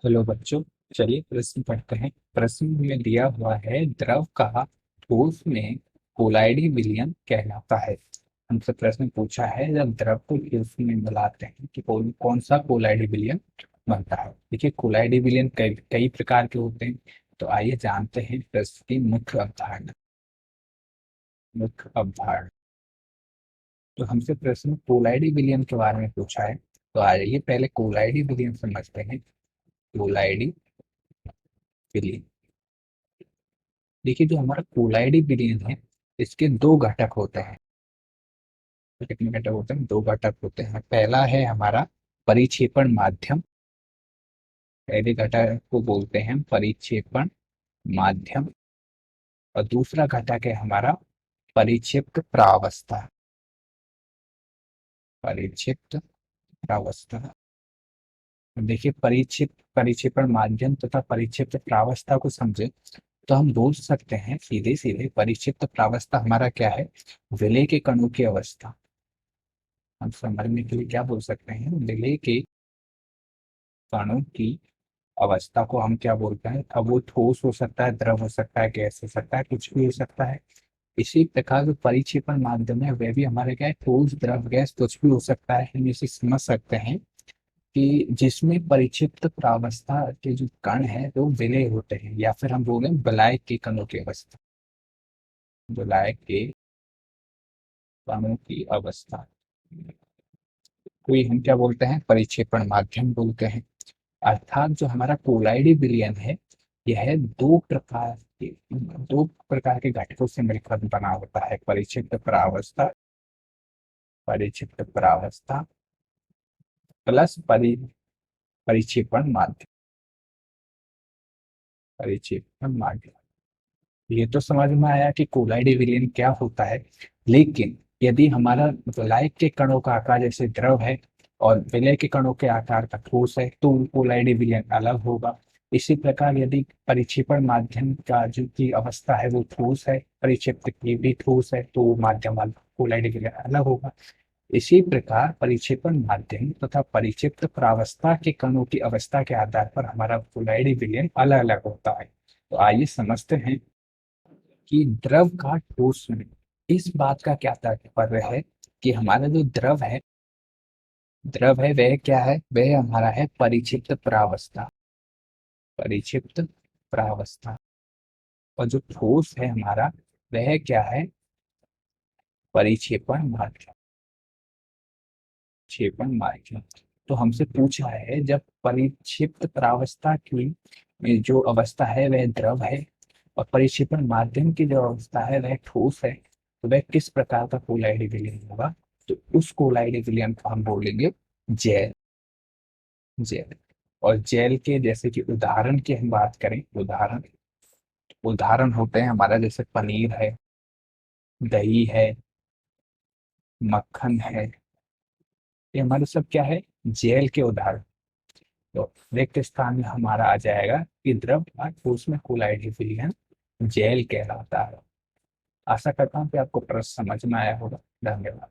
Hello बच्चों। चलिए प्रश्न पढ़ते हैं। प्रश्न में दिया हुआ है द्रव का ठोस में कोलाइडी विलयन कहलाता है। हमसे प्रश्न पूछा है जब द्रव को ठोस में मिलाते हैं कि कौन कौन सा कोलाइडी विलयन बनता है। देखिए कोलाइडी विलयन कई कई प्रकार के होते हैं। तो आइए जानते हैं प्रश्न की मुख्य अवधारणा। मुख्य अवधारणा। तो हमसे प्रश्न कोलाइडी विलयन के बारे में पूछा है। तो आइए पहले कोलाइडी विलयन समझते हैं। कोलाइडी विलयन। देखिए जो हमारा कोलाइडी विलयन है इसके दो घटक होते हैं। तो कितने घटक होते हैं? दो घटक होते हैं। पहला है हमारा परिक्षेपण माध्यम। पहले घटक को बोलते हैं परिक्षेपण माध्यम। और दूसरा घटक है हमारा परिक्षिप्त प्रावस्था। परिक्षिप्त प्रावस्था। देखिए परिक्षिप्त परिक्षेपण माध्यम तथा परिक्षिप्त प्रावस्था को समझे तो हम बोल सकते हैं सीधे सीधे परिक्षिप्त प्रावस्था हमारा क्या है? विलय के कणों की अवस्था। हम समझने के लिए क्या बोल सकते हैं? विलय के कणों की अवस्था को हम क्या बोलते हैं? अब वो ठोस हो सकता है, द्रव हो सकता है, गैस हो सकता है, कुछ भी हो सकता है। इसी प्रकार जो परिक्षेपण माध्यम है वह भी हमारे क्या है? ठोस, द्रव, गैस कुछ भी हो सकता है। हम इसे समझ सकते हैं कि जिसमें परिक्षिप्त प्रावस्था के जो कण है वो विलय होते हैं, या फिर हम बोले विलायक के कणों की अवस्था। विलायक के कणों की अवस्था कोई हम क्या बोलते हैं? परिक्षेपण माध्यम बोलते हैं। अर्थात जो हमारा कोलाइडी विलयन है यह दो प्रकार के घटकों से मिलकर बना होता है। परिक्षिप्त प्रावस्था प्लस परिक्षेपण माध्यम। परिक्षेपण माध्यम। ये तो समझ में आया कि कोलाइडी विलयन क्या होता है। लेकिन यदि हमारा विलायक के कणों का आकार जैसे द्रव है और विलय के कणों के आकार का ठोस है तो कोलाइडी विलयन अलग होगा। इसी प्रकार यदि परिक्षेपण माध्यम का जो की अवस्था है वो ठोस है, परिक्षेप्त की भी ठोस है, तो माध्यम वाला कोलाइडी विलयन अलग होगा। इसी प्रकार परिक्षेपण माध्यम तथा परिक्षिप्त प्रावस्था के कणों की अवस्था के आधार पर हमारा कोलाइडी विलयन अलग अलग होता है। तो आइए समझते हैं कि द्रव का ठोस में इस बात का क्या तात्पर्य है कि हमारा जो द्रव है वह क्या है? वह हमारा है परिक्षिप्त प्रावस्था। परिक्षिप्त प्रावस्था। और जो ठोस है हमारा वह क्या है? परिक्षेपण माध्यम। क्षेपण माध्यम। तो हमसे पूछा है जब परिक्षिप्त प्रावस्था की जो अवस्था है वह द्रव है और परिक्षेपण माध्यम की जो अवस्था है वह ठोस है, तो वह किस प्रकार का कोलाइडी विलयन होगा? तो उस कोलाइडी विलयन को हम बोलेंगे जैल। जैल। और जैल के जैसे कि उदाहरण की हम बात करें, उदाहरण उदाहरण होते हैं हमारा जैसे पनीर है, दही है, मक्खन है। ये हमारे सब क्या है? जेल के उदाहरण। तो रिक्त स्थान में हमारा आ जाएगा कि द्रव का ठोस में कोलाइडी विलयन जेल कहलाता है। आशा करता हूँ कि आपको प्रश्न समझ में आया होगा। धन्यवाद।